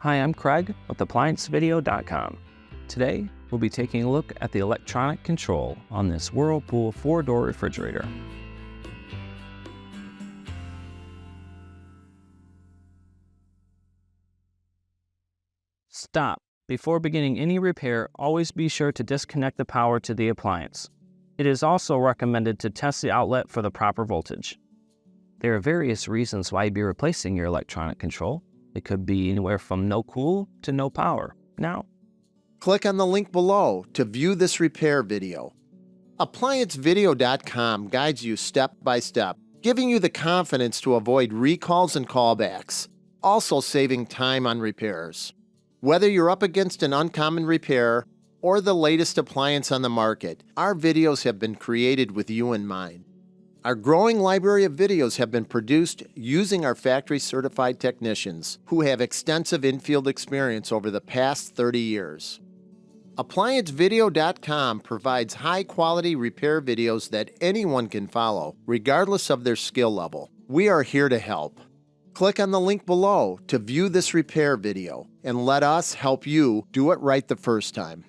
Hi, I'm Craig with ApplianceVideo.com. Today, we'll be taking a look at the electronic control on this Whirlpool 4-door refrigerator. Stop. Before beginning any repair, always be sure to disconnect the power to the appliance. It is also recommended to test the outlet for the proper voltage. There are various reasons why you'd be replacing your electronic control. It could be anywhere from no cool to no power. Now, click on the link below to view this repair video. ApplianceVideo.com guides you step by step, giving you the confidence to avoid recalls and callbacks, also saving time on repairs. Whether you're up against an uncommon repair or the latest appliance on the market, our videos have been created with you in mind. Our growing library of videos have been produced using our factory-certified technicians who have extensive infield experience over the past 30 years. ApplianceVideo.com provides high-quality repair videos that anyone can follow, regardless of their skill level. We are here to help. Click on the link below to view this repair video and let us help you do it right the first time.